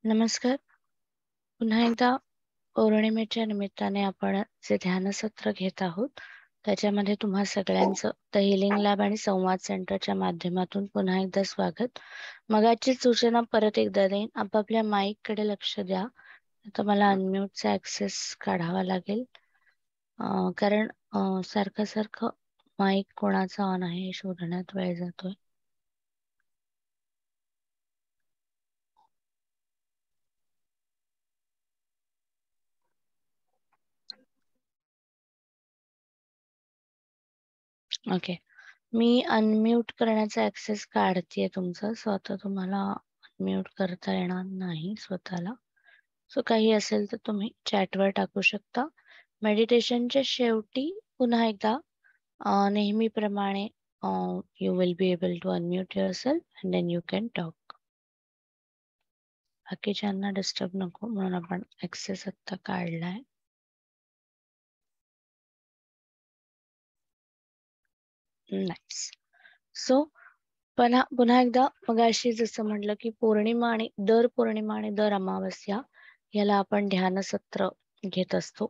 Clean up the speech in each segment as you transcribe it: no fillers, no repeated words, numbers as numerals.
नमस्कार. पुन्हा एकदा पौर्णिमेच्या निमित्ताने आपण जे ध्यानसत्र घेत आहोत त्याच्यामध्ये तुम्हा सगळ्यांचं द हिलिंग लॅब आणि संवाद सेंटरच्या माध्यमातून पुन्हा एकदा स्वागत. मगाची सूचना परत एकदा देईन, आपापल्या माईक कडे लक्ष द्या. आता मला अनम्यूटचा ऍक्सेस काढावा लागेल, कारण सारखं सारखं माईक कोणाचा ऑन आहे हे शोधण्यात वेळ जातोय. ओके, मी अनम्यूट करण्याचा ऍक्सेस काढतेय तुमचा, सो आता तुम्हाला अनम्यूट करता येणार नाही स्वतःला. सो काही असेल तर तुम्ही चॅटवर टाकू शकता. मेडिटेशनच्या शेवटी पुन्हा एकदा नेहमीप्रमाणे you will be able to unmute yourself and then you can talk. बाकीच्यांना डिस्टर्ब नको म्हणून आपण ऍक्सेस आता काढलाय. नाईस. सो पुन्हा एकदा मगाशी जसं म्हटलं की पौर्णिमा आणि दर अमावस्या याला आपण ध्यानसत्र घेत असतो.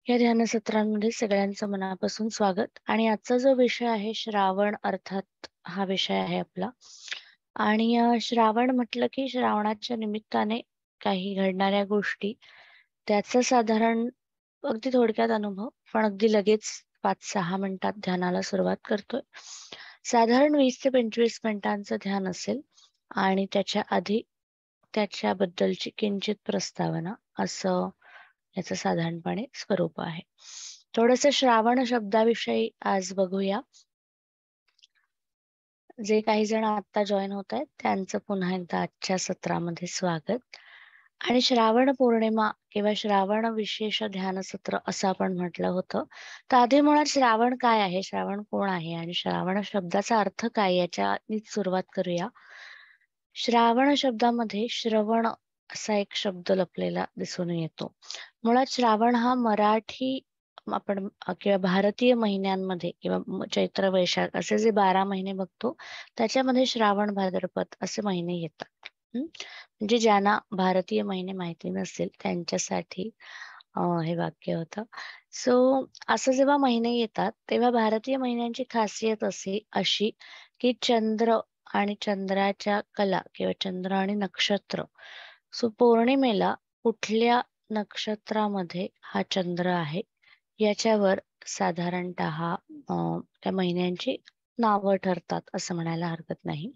या ध्यानसत्रांमध्ये सगळ्यांचं मनापासून स्वागत. आणि आजचा जो विषय आहे श्रावण, अर्थात हा विषय आहे आपला. आणि श्रावण म्हटलं की श्रावणाच्या निमित्ताने काही घडणाऱ्या गोष्टी, त्याचा साधारण अगदी थोडक्यात अनुभव, पण अगदी लगेच 5-6 मिनिटात ध्यानाला सुरुवात करतोय. साधारण 20 ते 25 मिनिटांचं ध्यान असेल आणि त्याच्या आधी त्याच्याबद्दलची किंचित प्रस्तावना, असं याचं साधारणपणे स्वरूप आहे. थोडस श्रावण शब्दाविषयी आज बघूया. जे काही जण आता जॉईन होत आहेत त्यांचं पुन्हा एकदा आजच्या सत्रामध्ये स्वागत. आणि श्रावण पौर्णिमा किंवा श्रावण विशेष ध्यानसत्र असं आपण म्हटलं होतं. तर आधी मुळात श्रावण काय आहे, श्रावण कोण आहे आणि श्रावण शब्दाचा अर्थ काय, याच्या सुरुवात करूया. श्रावण शब्दामध्ये श्रवण असा एक शब्द लपलेला दिसून येतो. मुळात श्रावण हा मराठी आपण किंवा भारतीय महिन्यांमध्ये किंवा चैत्र वैशाख असे जे 12 महिने बघतो त्याच्यामध्ये श्रावण भाद्रपद असे महिने येतात. म्हणजे ज्यांना भारतीय महिने माहिती नसतील त्यांच्यासाठी हे वाक्य होतं. सो असं जेव्हा महिने येतात तेव्हा भारतीय महिन्यांची खासियत अशी की चंद्र आणि चंद्राच्या कला किंवा चंद्र आणि नक्षत्र. सो पौर्णिमेला कुठल्या नक्षत्रामध्ये हा चंद्र आहे याच्यावर साधारणतः त्या महिन्यांची नावं ठरतात असं म्हणायला हरकत नाही.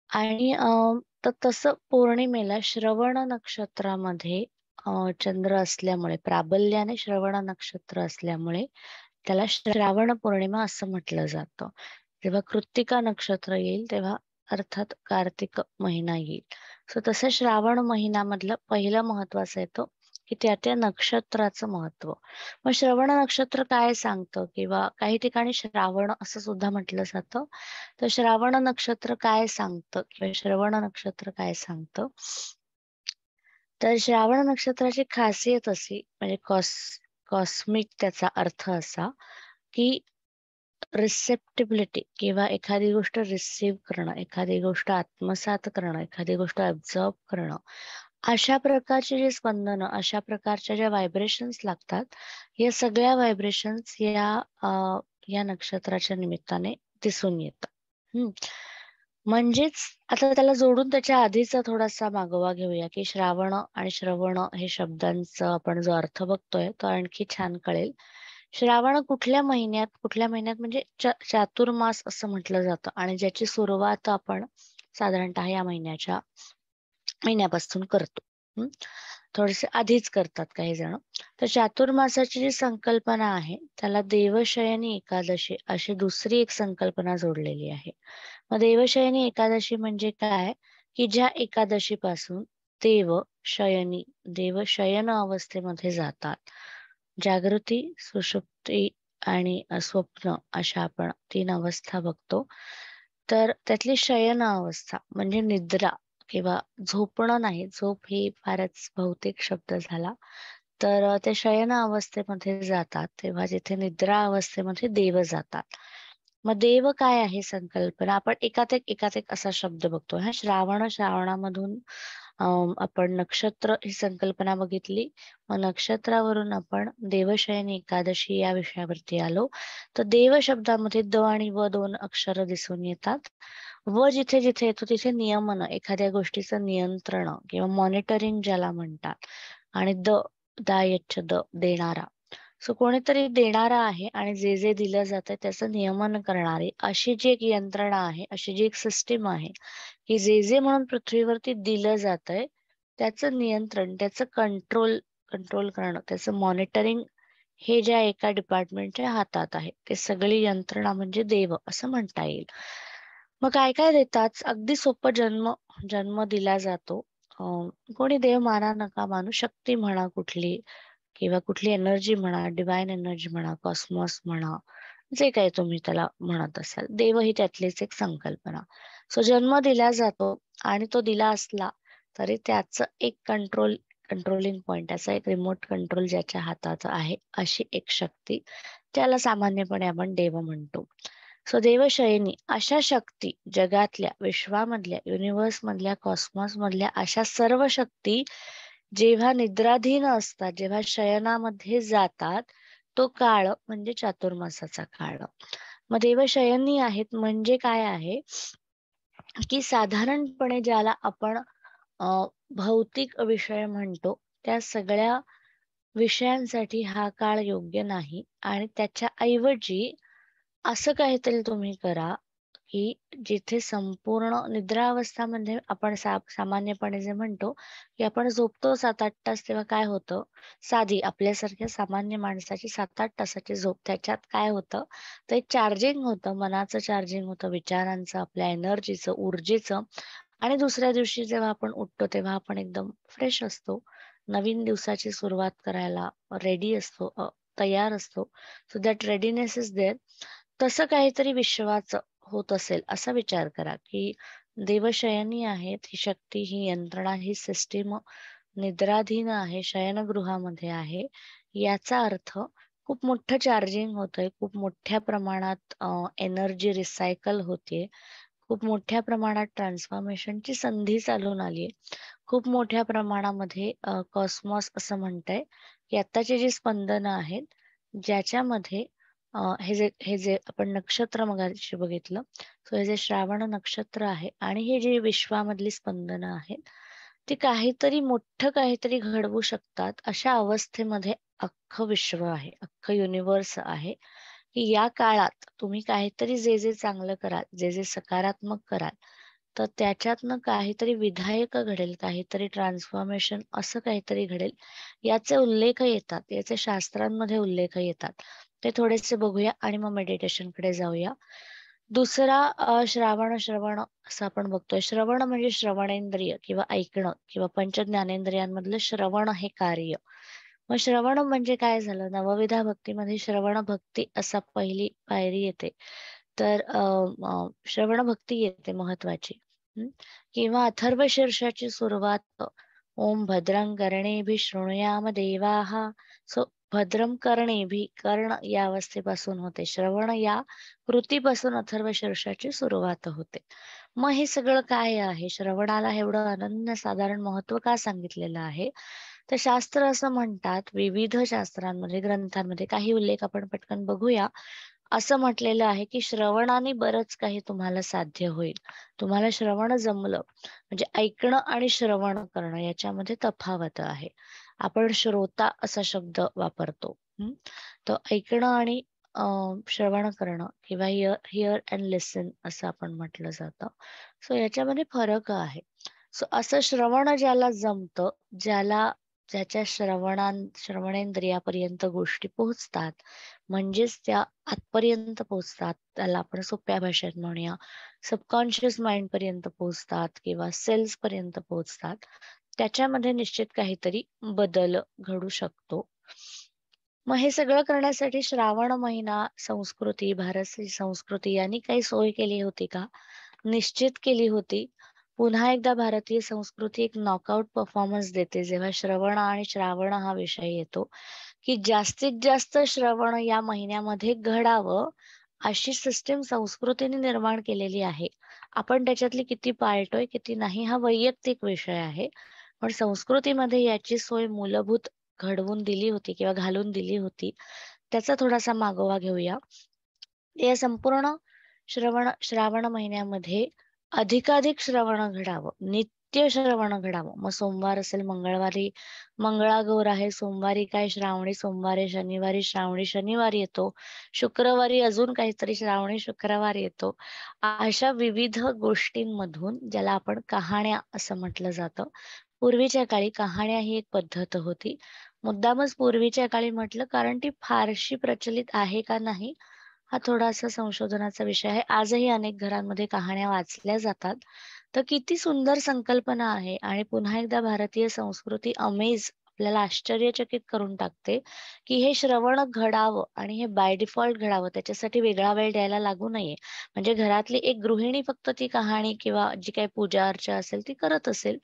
आणि तर तसं पौर्णिमेला श्रवण नक्षत्रामध्ये चंद्र असल्यामुळे, प्राबल्याने श्रवण नक्षत्र असल्यामुळे त्याला श्रावण पौर्णिमा असं म्हटलं जातं. जेव्हा कृत्तिका नक्षत्र येईल तेव्हा अर्थात कार्तिक महिना येईल. सो तसं श्रावण महिन्यामधलं पहिलं महत्वाचं येतं की त्या नक्षत्राचं महत्व. मग श्रवण नक्षत्र काय सांगतं, किंवा काही ठिकाणी श्रावण असं सुद्धा म्हटलं जातं. तर श्रावण नक्षत्र काय सांगतं किंवा श्रवण नक्षत्र काय सांगतं, तर श्रावण नक्षत्राची खासियत अशी म्हणजे कॉस्मिक त्याचा अर्थ असा की रिसेप्टिबिलिटी किंवा एखादी गोष्ट रिसीव्ह करणं, एखादी गोष्ट आत्मसात करणं, एखादी गोष्ट ऑब्झर्व करणं, अशा प्रकारचे जे स्पंदन, अशा प्रकारच्या ज्या व्हायब्रेशन्स लागतात, या सगळ्या व्हायब्रेशन्स या नक्षत्राच्या निमित्ताने दिसून येतात. म्हणजेच आता त्याला जोडून त्याच्या आधीचा थोडासा मागोवा घेऊया की श्रावण आणि श्रवण हे शब्दांचा आपण जो अर्थ बघतोय तो आणखी छान कळेल. श्रावण कुठल्या महिन्यात म्हणजे चातुर्मास असं म्हटलं जातं आणि ज्याची सुरुवात आपण साधारणतः या महिन्यापासून करतो. थोडेसे आधीच करतात काही जण. तर चातुर्मासाची जी संकल्पना आहे त्याला देवशयनी एकादशी अशी दुसरी एक संकल्पना जोडलेली आहे. मग देवशयनी एकादशी म्हणजे काय, की ज्या एकादशी पासून देव शयन अवस्थेमध्ये जातात. जागृती, सुषुप्ती आणि स्वप्न अशा आपण 3 अवस्था बघतो. तर त्यातली शयन अवस्था म्हणजे निद्रा किंवा झोपणं नाही, झोप ही फारच भौतिक शब्द झाला. तर ते शयन अवस्थेमध्ये जातात तेव्हा जिथे निद्रा अवस्थेमध्ये देव जातात. मग देव काय आहे संकल्पना? आपण एकात एक असा शब्द बघतो. श्रावणामधून आपण नक्षत्र ही संकल्पना बघितली. मग नक्षत्रावरून आपण देवशयनी एकादशी या विषयावरती आलो. तर देव शब्दामध्ये द आणि व 2 अक्षर दिसून येतात. व जिथे जिथे येतो तिथे नियमन, एखाद्या गोष्टीचं नियंत्रण किंवा मॉनिटरिंग ज्याला म्हणतात. आणि द देणारा. सो कोणीतरी देणारा आहे आणि जे जे दिलं जातं त्याचं नियमन करणारी अशी जी एक यंत्रणा आहे, अशी जी एक सिस्टीम आहे, की जे जे म्हणून पृथ्वीवरती दिलं जातंय त्याचं नियंत्रण, त्याचं कंट्रोल कंट्रोल करणं, त्याचं मॉनिटरिंग हे ज्या एका डिपार्टमेंटच्या हातात आहे, ते सगळी यंत्रणा म्हणजे देव असं म्हणता येईल. मग काय काय देतात? अगदी सोपं जन्म दिला जातो. कोणी देव माना नका मानू, शक्ती म्हणा कुठली किंवा कुठली एनर्जी म्हणा, डिवाइन एनर्जी म्हणा, कॉस्मॉस म्हणा, जे काही तुम्ही त्याला म्हणत असाल, देव ही त्यातलीच एक संकल्पना. सो जन्म दिला जातो आणि तो दिला असला तरी त्याचं एक कंट्रोलिंग पॉइंट, त्याचा एक रिमोट कंट्रोल ज्याच्या हातात आहे, अशी एक शक्ती, त्याला सामान्यपणे आपण देव म्हणतो. सो देवशयनी अशा शक्ती जगातल्या, विश्वामधल्या, युनिव्हर्स मधल्या, कॉस्मॉस मधल्या अशा सर्व शक्ती जेव्हा निद्राधीन असतात, जेव्हा शयनामध्ये जातात, तो काळ म्हणजे चातुर्मासाचा काळ. मग देवशयनी आहेत म्हणजे काय आहे, की साधारणपणे ज्याला आपण अ, भौतिक विषय म्हणतो, त्या सगळ्या विषयांसाठी हा काळ योग्य नाही आणि त्याच्या ऐवजी असं काहीतरी तुम्ही करा, की जिथे संपूर्ण निद्रावस्थामध्ये आपण सामान्यपणे जे म्हणतो, की आपण झोपतो 7-8 तास तेव्हा काय होतं, साधी आपल्यासारख्या सामान्य माणसाची 7-8 तासाची झोप त्याच्यात काय होतं, तर एक चार्जिंग होतं, मनाचं चार्जिंग होतं, विचारांचं, आपल्या एनर्जीचं, ऊर्जेचं आणि दुसऱ्या दिवशी जेव्हा आपण उठतो तेव्हा आपण एकदम फ्रेश असतो. नवीन दिवसाची सुरुवात करायला रेडी असतो, तयार असतो. So that readiness is there. तसं काहीतरी विश्वाचं होत असेल असा विचार करा, की देवशयनी आहेत, ही शक्ती, ही यंत्रणा, ही सिस्टीम निद्राधीन आहे, शयनगृहामध्ये आहे. याचा अर्थ खूप मोठं चार्जिंग होतंय, खूप मोठ्या प्रमाणात एनर्जी रिसायकल होतेय, खूप मोठ्या प्रमाणात ट्रान्सफॉर्मेशनची संधी चालून आली आहे. खूप मोठ्या प्रमाणामध्ये कॉस्मॉस असं म्हणतंय, की आत्ताची जी स्पंदनं आहेत, ज्याच्यामध्ये हे जे आपण नक्षत्र मगाशी बघितलं, सो हे जे श्रावण नक्षत्र आहे आणि हे जे विश्वामधली स्पंदनं आहेत, ती काहीतरी मोठं काहीतरी घडवू शकतात. अशा अवस्थेमध्ये अख्खं विश्व आहे, अख्खं युनिव्हर्स आहे, की या काळात तुम्ही काहीतरी जे जे चांगलं कराल, जे जे सकारात्मक कराल, तर त्याच्यातनं काहीतरी विधायक घडेल, काहीतरी ट्रान्सफॉर्मेशन असं काहीतरी घडेल. याचे उल्लेख येतात, याचे शास्त्रांमध्ये उल्लेख येतात. ते थोडेसे बघूया आणि मग मेडिटेशनकडे जाऊया. दुसरा श्रवण असं आपण बघतोय. श्रवण म्हणजे श्रवणेंद्रिय किंवा ऐकणं किंवा पंच ज्ञानेंद्रियांमधलं श्रवण हे कार्य. मग श्रवण म्हणजे काय झालं? नवविधा भक्तीमध्ये श्रवण भक्ती असा पहिली पायरी येते. तर श्रवण भक्ती येते महत्वाची. किंवा अथर्व शीर्षाची सुरुवात ओम भद्रं कर्णेभिः शृणुयाम देवाः. सो भद्रम कर्णेभिः, कर्ण या अवस्थेपासून होते. श्रवण या कृतीपासून अथर्व शीर्षाची सुरुवात होते. मग हे सगळं काय आहे? श्रवणाला एवढं अनन्यसाधारण महत्व का सांगितलेलं आहे? तर शास्त्र असं म्हणतात, विविध शास्त्रांमध्ये, ग्रंथांमध्ये काही उल्लेख आपण पटकन बघूया. असं म्हटलेलं आहे, की श्रवणाने बरंच काही तुम्हाला साध्य होईल. तुम्हाला श्रवण जमलं म्हणजे ऐकणं आणि श्रवण करणं याच्यामध्ये तफावत आहे. आपण श्रोता असा शब्द वापरतो. तर ऐकणं आणि श्रवण करणं किंवा हिअर अँड लिसन असं आपण म्हटलं जातं. सो याच्यामध्ये फरक आहे. सो असं श्रवण ज्याला जमतं, ज्याच्या श्रवणेंद्रियापर्यंत गोष्टी पोहोचतात, म्हणजेच त्या आतपर्यंत पोहोचतात, त्याला आपण सोप्या भाषेत म्हणूया सबकॉन्शियस माइंड पर्यंत पोहोचतात किंवा सेल्स पर्यंत पोहोचतात, त्याच्यामध्ये निश्चित काहीतरी बदल घडू शकतो. मग हे सगळं करण्यासाठी श्रावण महिना, संस्कृती, भारतीय संस्कृती यांनी काही सोय केली होती का? निश्चित केली होती. पुन्हा एकदा भारतीय संस्कृती एक नॉकआउट परफॉर्मन्स देते जेव्हा श्रवण आणि श्रावण हा विषय येतो, की जास्तीत जास्त श्रवण या महिन्यामध्ये घडावं अशी सिस्टीम संस्कृतीने निर्माण केलेली आहे. आपण त्याच्यातली किती पाळतोय, किती नाही हा वैयक्तिक विषय आहे. पण संस्कृतीमध्ये याची सोय मूलभूत घडवून दिली होती किंवा घालून दिली होती. त्याचा थोडासा मागोवा घेऊया. या संपूर्ण श्रावण महिन्यामध्ये अधिकाधिक श्रवण घडावं, नित्य श्रवण घडावं. मग सोमवार असेल, मंगळवारी मंगळागौर आहे, सोमवारी काय श्रावणी सोमवार आहे, शनिवारी श्रावणी शनिवार येतो, शुक्रवारी अजून काहीतरी श्रावणी शुक्रवार येतो. अशा विविध गोष्टींमधून ज्याला आपण कहाण्या असं म्हटलं जातं. पूर्वीच्या काळी कहाण्या ही एक पद्धत होती. मुद्दामच पूर्वीच्या काळी म्हटलं कारण ती फारशी प्रचलित आहे का नाही हा थोडासा संशोधनाचा विषय आहे. आजही अनेक घरांमध्ये कहाण्या वाचल्या जातात. तर किती सुंदर संकल्पना आहे आणि पुन्हा एकदा भारतीय संस्कृती आपल्याला आश्चर्यचकित करून टाकते, की हे श्रवण घडावं आणि हे बाय डिफॉल्ट घडावं. त्याच्यासाठी वेगळा वेळ द्यायला लागू नये. म्हणजे घरातली एक गृहिणी फक्त ती कहाणी किंवा जी काही पूजा अर्चा असेल ती करत असेल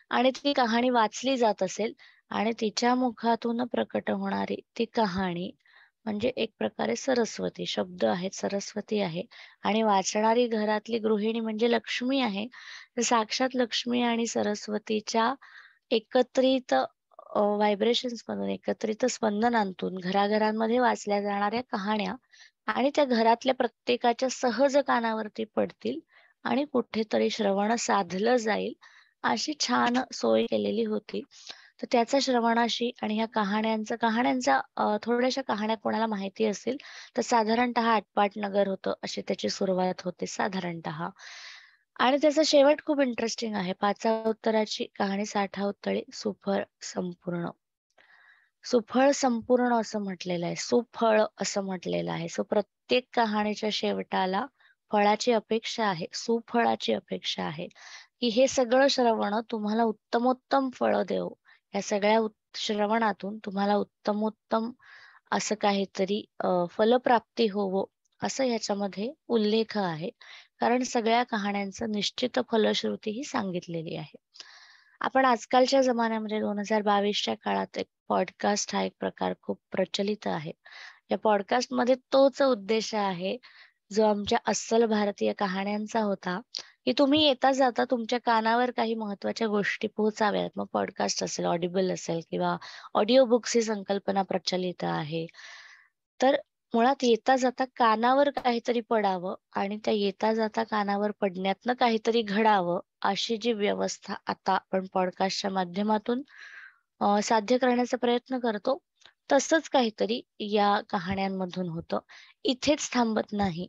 आणि ती कहाणी वाचली जात असेल आणि तिच्या मुखातून प्रकट होणारी ती कहाणी म्हणजे एक प्रकारे सरस्वती शब्द आहेत, सरस्वती आहे आणि वाचणारी घरातली गृहिणी म्हणजे लक्ष्मी आहे. तर साक्षात लक्ष्मी आणि सरस्वतीच्या एकत्रित व्हायब्रेशन्स मधून, एकत्रित स्पंदनांतून घराघरांमध्ये वाचल्या जाणाऱ्या कहाण्या आणि त्या घरातल्या प्रत्येकाच्या सहज कानावरती पडतील आणि कुठेतरी श्रवण साधलं जाईल अशी छान सोय केलेली होती. तर त्याचा श्रवणाशी आणि ह्या कहाण्यांचा थोड्याशा कहाण्या कोणाला माहिती असतील तर साधारणतः आटपाट नगर होतं अशी त्याची सुरुवात होते साधारणतः. आणि त्याचा शेवट खूप इंटरेस्टिंग आहे. पाचा उत्तराची कहाणी साठा उत्तळे सुफळ संपूर्ण. सुफळ संपूर्ण असं म्हटलेलं आहे. सुफळ असं म्हटलेलं आहे. सो प्रत्येक कहाणीच्या शेवटाला फळाची अपेक्षा आहे, सुफळाची अपेक्षा आहे, की हे सगळं श्रवण तुम्हाला उत्तमोत्तम फळं देवो. या सगळ्या श्रवणातून तुम्हाला उत्तमोत्तम असं काहीतरी फलप्राप्ती होवो असं याच्यामध्ये उल्लेख आहे. कारण सगळ्या कहाण्यांचं निश्चित फलश्रुती ही सांगितलेली आहे. आपण आजकालच्या जमान्यामध्ये 2022च्या काळात एक पॉडकास्ट हा एक प्रकार खूप प्रचलित आहे. या पॉडकास्टमध्ये तोच उद्देश आहे, जो आमच्या अस्सल भारतीय कहाण्यांचा होता, की तुम्ही येता जाता तुमच्या कानावर काही महत्त्वाच्या गोष्टी पोहोचाव्यात. मग पॉडकास्ट असेल, ऑडिबल असेल किंवा ऑडिओ बुक्स ही संकल्पना प्रचलित आहे. तर मुळात येता जाता कानावर काहीतरी पडावं आणि त्या येता जाता कानावर पडण्यातनं काहीतरी घडावं, अशी जी व्यवस्था आता आपण पॉडकास्टच्या माध्यमातून साध्य करण्याचा प्रयत्न करतो, तसंच काहीतरी या कहाण्यांमधून होतं. इथेच थांबत नाही.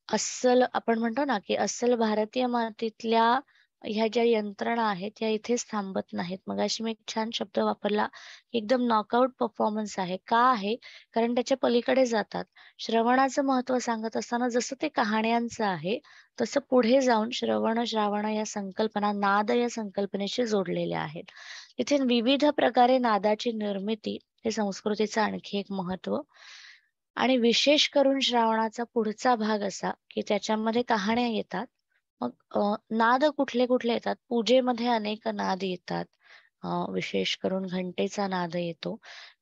अस्सल आपण म्हणतो ना, की अस्सल भारतीय मातीतल्या ह्या ज्या यंत्रणा आहेत, त्या इथेच थांबत नाहीत. मगाशी मी एक छान शब्द वापरला, एकदम नॉकआउट परफॉर्मन्स आहे. का आहे? कारण त्याच्या पलीकडे जातात. श्रवणाचं महत्त्व सांगत असताना जसं ते कहाण्यांचं आहे, तसं पुढे जाऊन श्रवण, श्रावण या संकल्पना, नाद या संकल्पनेशी जोडलेल्या आहेत. इथे विविध प्रकारे नादाची निर्मिती हे संस्कृतीचं आणखी एक महत्त्व आणि विशेष करून श्रावणाचा पुढचा भाग असा, की त्याच्यामध्ये कहाण्या येतात. मग नाद कुठले-कुठले येतात? पूजेमध्ये अनेक नाद येतात. विशेष करून घंटेचा नाद येतो.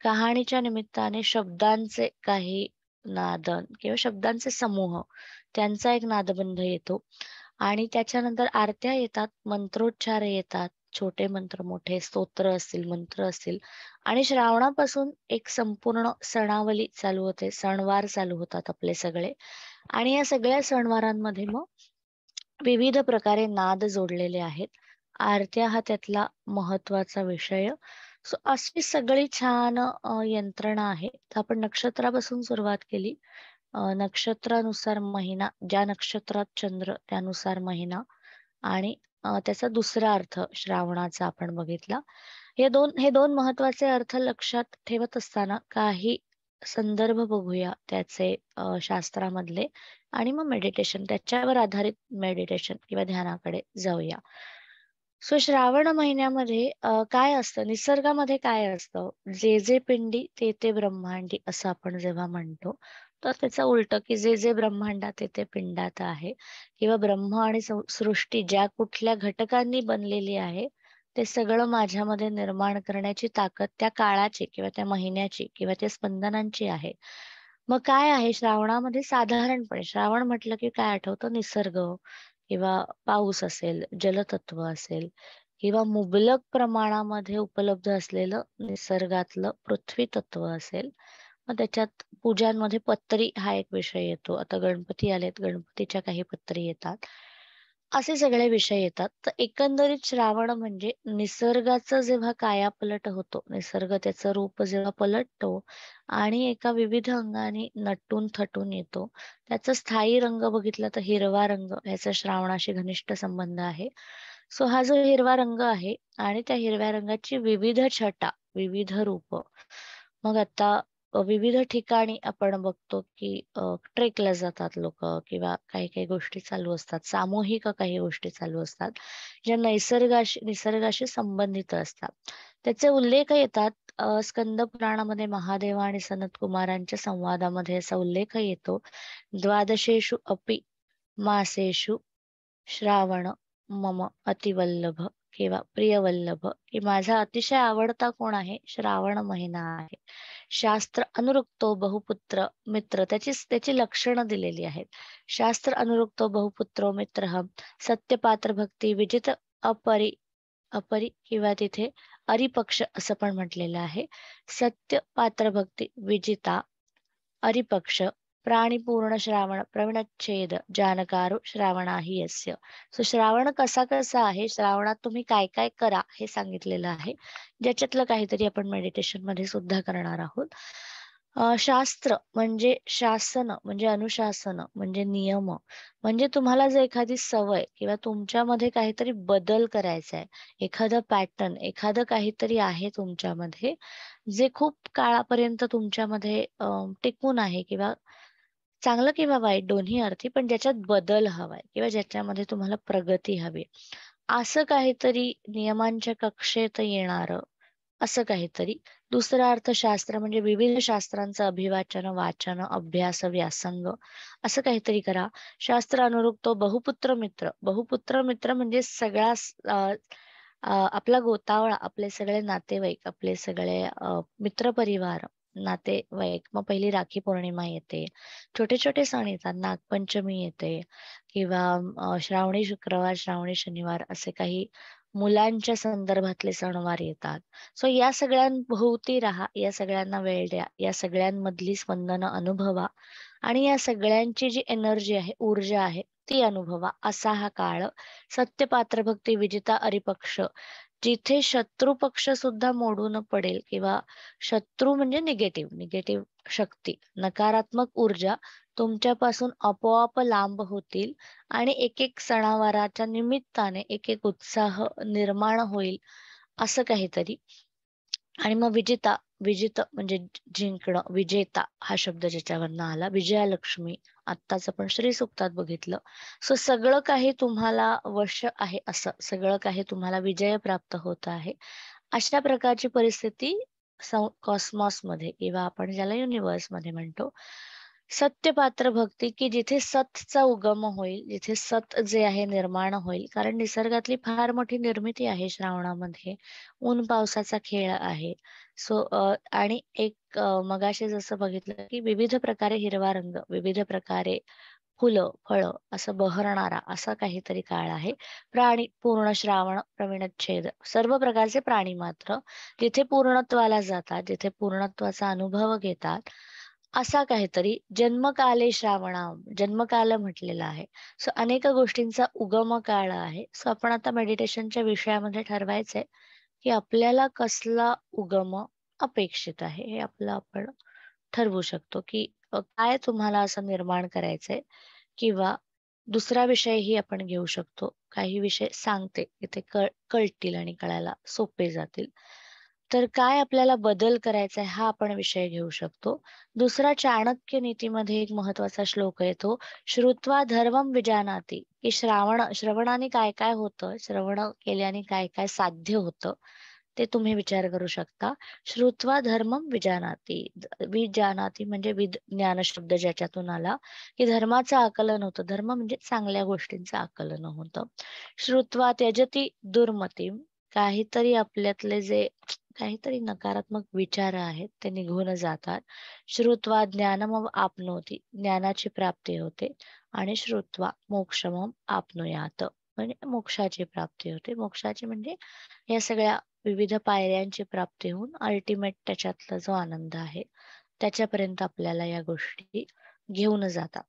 कहाणीच्या निमित्ताने शब्दांचे काही नादन किंवा शब्दांचे समूह त्यांचा एक नादबंध येतो आणि त्याच्यानंतर आरत्या येतात, मंत्रोच्चार येतात. छोटे मंत्र, मोठे स्तोत्र असतील, मंत्र असतील आणि श्रावणापासून एक संपूर्ण सणावली चालू होते. सणवार चालू होतात आपले सगळे आणि या सगळ्या सणवारांमध्ये मग विविध प्रकारे नाद जोडलेले आहेत. आरत्या हा त्यातला महत्वाचा विषय. सो अशी सगळी छान यंत्रणा आहे. तर आपण नक्षत्रापासून सुरुवात केली. नक्षत्रानुसार महिना, ज्या नक्षत्रात चंद्र त्यानुसार महिना आणि त्याचा दुसरा अर्थ श्रावणाचा आपण बघितला. हे दोन महत्वाचे अर्थ लक्षात ठेवत असताना काही संदर्भ बघूया त्याचे शास्त्रामधले आणि मग मेडिटेशन त्याच्यावर आधारित मेडिटेशन किंवा ध्यानाकडे जाऊया. सो श्रावण महिन्यामध्ये काय असतं निसर्गामध्ये काय असतं जे जे पिंडी ते ते ब्रह्मांडी असं आपण जेव्हा म्हणतो तर त्याचं उलट की जे जे ब्रह्मांडात ते ते पिंडात आहे किंवा ब्रह्म आणि सृष्टी ज्या कुठल्या घटकांनी बनलेली आहे ते सगळं माझ्यामध्ये निर्माण करण्याची ताकद त्या काळाची किंवा त्या महिन्याची किंवा त्या स्पंदनांची आहे. मग काय आहे श्रावणामध्ये साधारणपणे श्रावण म्हटलं की काय आठवतं? निसर्ग किंवा पाऊस असेल, जलतत्व असेल किंवा मुबलक प्रमाणामध्ये उपलब्ध असलेलं निसर्गातलं पृथ्वी तत्व असेल. मग त्याच्यात पूजांमध्ये पत्री हा एक विषय येतो. आता गणपती आलेत, गणपतीच्या काही पत्री येतात. असे सगळे विषय येतात. तर एकंदरीत श्रावण म्हणजे निसर्गाचं जेव्हा कायापलट होतो, निसर्ग त्याचं रूप जेव्हा पलटतो आणि एका विविध अंगाने नटून-थटून येतो. त्याचा स्थायी रंग बघितला तर हिरवा रंग ह्याचा श्रावणाशी घनिष्ठ संबंध आहे. सो हा जो हिरवा रंग आहे आणि त्या हिरव्या रंगाची विविध छटा, विविध रूप. मग आता विविध ठिकाणी आपण बघतो की ट्रेकला जातात लोकं किंवा काही-काही गोष्टी चालू असतात. सामूहिक काही गोष्टी चालू असतात, ज्या निसर्गाशी संबंधित असतात. त्याचे उल्लेख येतात स्कंद पुराणामध्ये महादेव आणि सनत कुमारांच्या संवादामध्ये असा उल्लेख येतो. द्वादशेषु अपि मासेषु श्रावण मम अतिवल्लभ किंवा प्रियवल्लभ, की माझा अतिशय आवडता कोण आहे? श्रावण महिना आहे. शास्त्र अनुरुक्तो बहुपुत्र मित्र, त्याची लक्षणं दिलेली आहेत. शास्त्र अनुरुक्तो बहुपुत्रो मित्रः, सत्यपात्र भक्ती विजित अपरि अपरी किंवा तिथे अरिपक्ष असं पण म्हटलेलं आहे. सत्य पात्र भक्ती विजिता अरिपक्ष प्राणीपूर्ण श्रावण प्रविणच्छेद जानकारो श्रावणाही यस्य. सो श्रावण कसा कसा आहे, श्रावणात तुम्ही काय काय करा हे सांगितलेलं आहे, ज्याच्यातलं काहीतरी आपण मेडिटेशन मध्ये सुद्धा करणार आहोत. शास्त्र म्हणजे शासन, म्हणजे अनुशासन, म्हणजे नियम, म्हणजे तुम्हाला जर एखादी सवय किंवा तुमच्यामध्ये काहीतरी बदल करायचा आहे, एखादं पॅटर्न, एखादं काहीतरी आहे तुमच्यामध्ये जे खूप काळापर्यंत तुमच्यामध्ये टिकून आहे किंवा चांगलं किंवा वाईट दोन्ही अर्थी, पण ज्याच्यात बदल हवाय किंवा ज्याच्यामध्ये तुम्हाला प्रगती हवी, असं काहीतरी नियमांच्या कक्षेत येणारं असं काहीतरी. दुसरा अर्थ शास्त्र म्हणजे विविध शास्त्रांचं अभिवाचन, वाचन, अभ्यास, व्यासंग असं काहीतरी करा. शास्त्र अनुरुक्तो बहुपुत्र मित्र. बहुपुत्र मित्र म्हणजे सगळा आपला गोतावळा, आपले सगळे नातेवाईक, आपले सगळे मित्रपरिवार, नातेवाईक. मग पहिली राखी पौर्णिमा येते. छोटे-छोटे सण येतात. नागपंचमी येते किंवा श्रावणी शुक्रवार, श्रावणी शनिवार असे काही मुलांच्या संदर्भातले सणवार येतात. सो या सगळ्यांभोवती राहा, या सगळ्यांना वेळ द्या, या सगळ्यांमधली स्पंदनं अनुभवा आणि या सगळ्यांची जी एनर्जी आहे, ऊर्जा आहे ती अनुभवा. असा हा काळ. सत्यपात्र भक्ती विजिता अरिपक्ष, जिथे शत्रू पक्ष सुद्धा मोडून पडेल किंवा शत्रू म्हणजे निगेटिव्ह शक्ती, नकारात्मक ऊर्जा तुमच्यापासून आपोआप लांब होतील आणि एक एक सणावाराच्या निमित्ताने एक एक उत्साह निर्माण होईल असं काहीतरी. आणि मग विजित म्हणजे जिंकणं, विजेता हा शब्द ज्याच्यावरनं आला, विजयालक्ष्मी. आत्ताच आपण श्री सूक्तात बघितलं. सो सगळं काही तुम्हाला वश आहे, असं सगळं काही तुम्हाला विजय प्राप्त होत आहे, अशा प्रकारची परिस्थिती कॉस्मॉसमध्ये किंवा आपण ज्याला युनिव्हर्समध्ये म्हणतो. सत्यपात्र भक्ती, की जिथे सतचा उगम होईल, जिथे सत जे आहे निर्माण होईल. कारण निसर्गातली फार मोठी निर्मिती आहे श्रावणामध्ये. ऊन पावसाचा खेळ आहे. सो आणि एक मगाशी जसं बघितलं की विविध प्रकारे हिरवा रंग, विविध प्रकारे फुलं, फळं असं बहरणारा असा काहीतरी काळ आहे. प्राणी पूर्ण श्रावण प्रवीणच्छेद, सर्व प्रकारचे प्राणी मात्र जिथे पूर्णत्वाला जातात, जिथे पूर्णत्वाचा अनुभव घेतात, असा काहीतरी जन्मकाले श्रावणाम, जन्मकाल म्हटलेला आहे. सो अनेक गोष्टींचा उगम काळ आहे. सो आपण आता मेडिटेशनच्या विषयामध्ये ठरवायचंय की आपल्याला कसला उगम अपेक्षित आहे, हे आपलं आपण ठरवू शकतो की काय तुम्हाला असं निर्माण करायचंय किंवा दुसरा विषयही आपण घेऊ शकतो. काही विषय सांगते, इथे कळतील आणि कळायला सोपे जातील. तर काय आपल्याला बदल करायचा आहे हा आपण विषय घेऊ शकतो. दुसरा चाणक्य नीतीमध्ये एक महत्वाचा श्लोक येतो, श्रुत्वा धर्मं विजानाति, की श्रवणाने काय काय होतं, श्रवण केल्याने काय काय साध्य होतं, ते तुम्ही विचार करू शकता. श्रुत्वा धर्मं विजानाति, विजानाति म्हणजे ज्ञान शब्द ज्याच्यातून आला, की धर्माचं आकलन होतं. धर्म म्हणजे चांगल्या गोष्टींचं आकलन होतं. श्रुत्वा त्यजति दुर्मतीम, काहीतरी आपल्यातले जे काहीतरी नकारात्मक विचार आहेत ते निघून जातात. श्रुत्वा ज्ञानम आपनोती, ज्ञानाची प्राप्ती होते. आणि श्रुत्वा मोक्षमम आपनुयात, म्हणजे मोक्षाची प्राप्ती होते. मोक्षाची म्हणजे या सगळ्या विविध पायऱ्यांची प्राप्ती होऊन अल्टिमेट त्याच्यातला जो आनंद आहे त्याच्यापर्यंत आपल्याला या गोष्टी घेऊन जातात.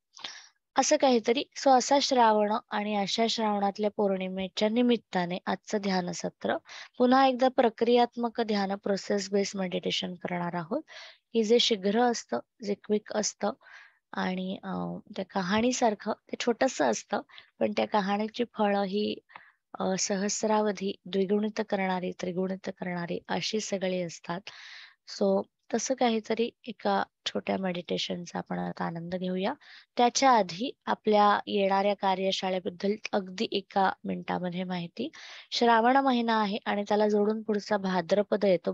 असं काहीतरी. सो असा श्रावण आणि अशा श्रावणातल्या पौर्णिमेच्या निमित्ताने आजचं ध्यान सत्र पुन्हा एकदा प्रक्रियात्मक ध्यान, प्रोसेस बेस्ड मेडिटेशन करणार आहोत, की जे शीघ्र असतं, जे क्विक असतं आणि त्या कहाणीसारखं ते छोटस असतं, पण त्या कहाणीची फळं ही सहस्रावधी द्विगुणित करणारी, त्रिगुणित करणारी अशी सगळी असतात. सो तसं काहीतरी एका छोट्या मेडिटेशनचा आपण आता आनंद घेऊया. त्याच्या आधी आपल्या येणाऱ्या कार्यशाळेबद्दल अगदी एका मिनिटामध्ये माहिती. श्रावण महिना आहे आणि त्याला जोडून पुढचा भाद्रपद येतो.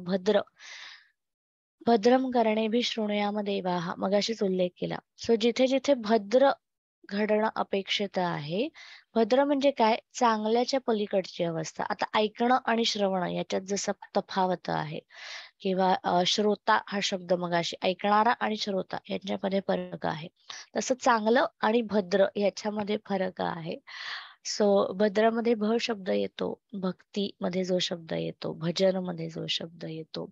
भद्रम कर्णेभिः शृणुयाम देवाः, मगाशीच उल्लेख केला. सो जिथे जिथे भद्र घडणं अपेक्षित आहे. भद्र म्हणजे काय? चांगल्याच्या पलीकडची अवस्था. आता ऐकणं आणि श्रवण याच्यात जसं तफावत आहे किंवा श्रोता हा शब्द मगाशी, ऐकणारा आणि श्रोता यांच्यामध्ये फरक आहे. तसं चांगलं आणि भद्र याच्यामध्ये फरक आहे. सो भद्रामध्ये भ शब्द येतो, भक्ती मध्ये जो शब्द येतो, भजन मध्ये जो शब्द येतो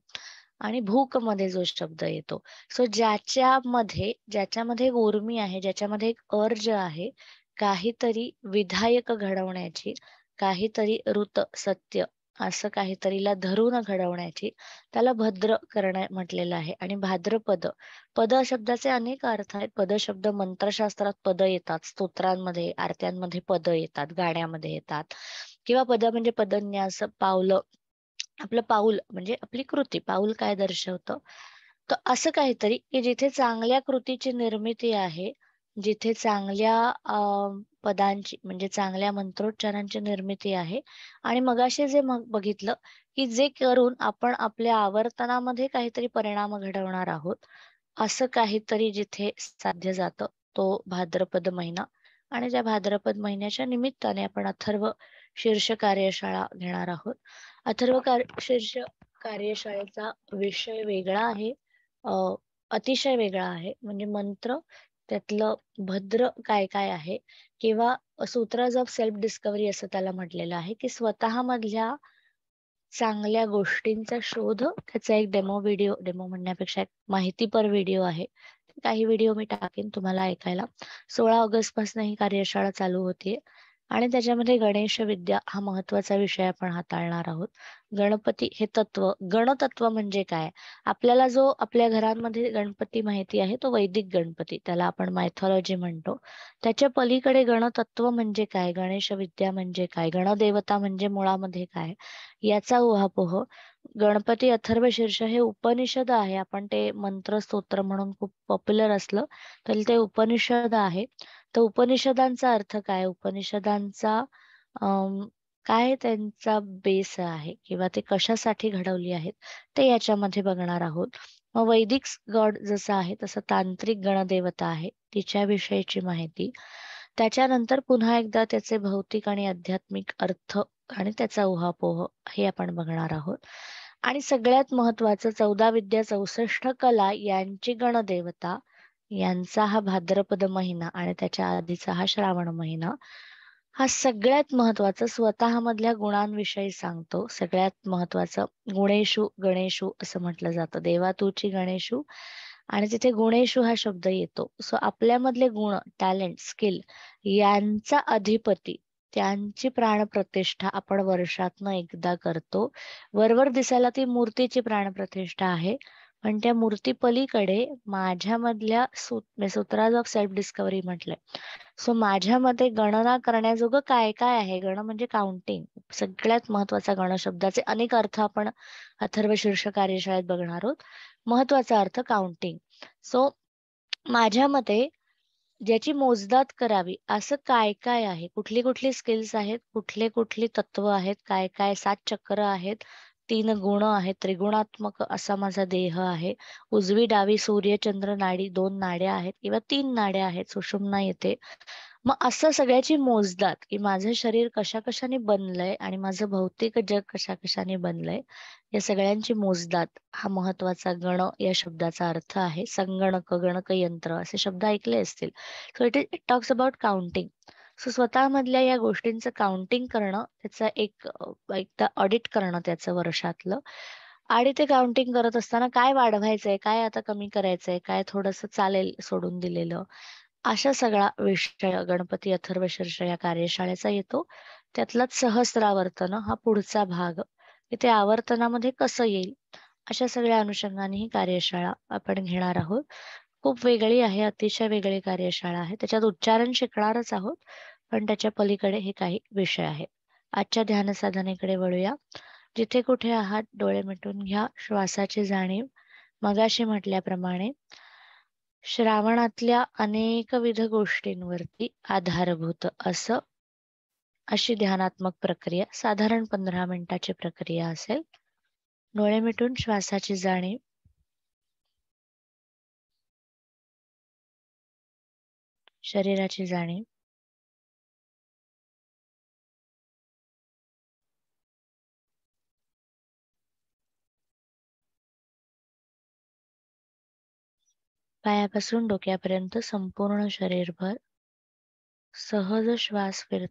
आणि भूक मध्ये जो शब्द येतो. सो ज्याच्यामध्ये उर्मी आहे, ज्याच्यामध्ये एक अर्ज आहे काहीतरी विधायक घडवण्याची, काहीतरी ऋत सत्य असं काहीतरीला धरून घडवण्याची, त्याला भद्र करणं म्हटलेलं आहे. आणि भाद्रपद, पद शब्दाचे अनेक अर्थ आहेत. पद शब्द मंत्रशास्त्रात पद येतात, स्तोत्रांमध्ये, आरत्यांमध्ये पद येतात, गाण्यामध्ये येतात. किंवा पद म्हणजे पदन्यास, पावलं. आपलं पाऊल म्हणजे आपली कृती. पाऊल काय दर्शवतं? तर असं काहीतरी की जिथे चांगल्या कृतीची निर्मिती आहे, जिथे चांगल्या पदांची म्हणजे चांगल्या मंत्रोच्चारांची निर्मिती आहे. आणि मगाशी जे मग बघितलं की जे करून आपण आपल्या आवर्तनामध्ये काहीतरी परिणाम घडवणार आहोत, असं काहीतरी जिथे साध्य जातं, तो भाद्रपद महिना. आणि त्या भाद्रपद महिन्याच्या निमित्ताने आपण अथर्व शीर्ष कार्यशाळा घेणार आहोत. शीर्ष कार्यशाळेचा विषय वेगळा आहे, अतिशय वेगळा आहे. म्हणजे मंत्र, त्यातलं भद्र काय काय आहे, किंवा सूत्राज ऑफ सेल्फ डिस्कव्हरी असं त्याला म्हटलेलं आहे, की स्वतः मधल्या चांगल्या गोष्टींचा शोध. त्याचा एक डेमो म्हणण्यापेक्षा एक माहितीपर व्हिडिओ आहे. काही व्हिडिओ मी टाकेन तुम्हाला ऐकायला. 16 ऑगस्ट पासून ही कार्यशाळा चालू होतीये आणि त्याच्यामध्ये गणेश विद्या हा महत्वाचा विषय आपण हाताळणार आहोत. गणपती हे तत्व, गणतत्व म्हणजे काय? आपल्याला जो आपल्या घरांमध्ये गणपती माहिती आहे तो वैदिक गणपती, त्याला आपण मायथॉलॉजी म्हणतो. त्याच्या पलीकडे गणतत्व म्हणजे काय? गणेश विद्या म्हणजे काय? गणदेवता म्हणजे मुळामध्ये काय? याचा उहापोह. गणपती अथर्व शीर्ष हे उपनिषद आहे. आपण ते मंत्र स्तोत्र म्हणून खूप पॉप्युलर असलं तरी ते उपनिषद आहे. तर उपनिषदांचा अर्थ काय? उपनिषदांचा काय त्यांचा बेस आहे किंवा ते कशासाठी घडवली आहेत ते याच्यामध्ये बघणार आहोत. मग वैदिक गॉड जसं आहे तसं तांत्रिक गणदेवता आहे, तिच्याविषयीची माहिती. त्याच्यानंतर पुन्हा एकदा त्याचे भौतिक आणि आध्यात्मिक अर्थ आणि त्याचा उहापोह हे आपण बघणार आहोत. आणि सगळ्यात महत्वाचं 14 विद्या 64 कला यांची गणदेवता, यांचा हा भाद्रपद महिना आणि त्याच्या आधीचा हा श्रावण महिना हा सगळ्यात महत्वाचं स्वतः मधल्या गुणांविषयी सांगतो. सगळ्यात महत्वाचं गुणेशु गणेशु असं म्हटलं जातं. देवा तूची गणेशु, आणि तिथे गुणेशु हा शब्द येतो. सो आपल्यामधले गुण, टॅलेंट, स्किल यांचा अधिपती, त्यांची प्राणप्रतिष्ठा आपण वर्षातनं एकदा करतो. वरवर दिसायला ती मूर्तीची प्राणप्रतिष्ठा आहे, पण त्या मूर्ती पलीकडे माझ्यामधल्या सूत्राज ऑफ सेल्फ डिस्कव्हरी म्हटलंय. सो माझ्यामध्ये गणना करण्याजोगं काय काय आहे? गण म्हणजे काउंटिंग. सगळ्यात महत्वाचा गण शब्दाचे अनेक अर्थ आपण अथर्व शीर्ष कार्यशाळेत बघणार आहोत. महत्वाचा अर्थ काउंटिंग. सो माझ्या मते ज्याची मोजदाद करावी असं काय काय आहे, कुठली कुठली स्किल्स आहेत, कुठली तत्व आहेत, काय काय 7 चक्र आहेत, 3 गुण आहेत, त्रिगुणात्मक असा माझा देह आहे. उजवी डावी सूर्य चंद्र नाडी 2 नाड्या आहेत किंवा 3 नाड्या आहेत, सुषुम्ना येते. मग असं सगळ्याची मोजदाद, की माझं शरीर कशा कशाने बनलंय आणि माझं भौतिक जग कशा कशाने बनलंय, या सगळ्यांची मोजदाद हा महत्वाचा गण या शब्दाचा अर्थ आहे. संगणक, गणकयंत्र असे शब्द ऐकले असतील. So it talks about counting. So स्वतःमधल्या या गोष्टींचं काउंटिंग करणं, त्याचा एकदा ऑडिट करणं त्याचं वर्षातलं. आणि ते काउंटिंग करत असताना काय वाढवायचंय, काय आता कमी करायचंय, काय थोडंसं चालेल सोडून दिलेलं, अशा सगळा विषय गणपती अथर्वशीर्ष या कार्यशाळेचा येतो. त्यातलाच सहस्रावर्तन हा पुढचा भाग, की ते आवर्तनामध्ये कसं येईल, अशा सगळ्या अनुषंगाने ही कार्यशाळा आपण घेणार आहोत. खूप वेगळी आहे, अतिशय वेगळी कार्यशाळा आहे. त्याच्यात उच्चारण शिकणारच आहोत, पण त्याच्या पलीकडे हे काही विषय आहे. आजच्या ध्यान साधनेकडे वळूया. जिथे कुठे आहात डोळे मिटून घ्या. श्वासाची जाणीव. मगाशी म्हटल्याप्रमाणे श्रावणातल्या अनेकविध गोष्टींवरती आधारभूत अशी ध्यानात्मक प्रक्रिया, साधारण 15 मिनिटाची प्रक्रिया असेल. डोळे मिटून श्वासाची जाणीव. शरीराची जाणीव. पायापासून डोक्यापर्यंत संपूर्ण शरीरभर सहज श्वास फिरतो.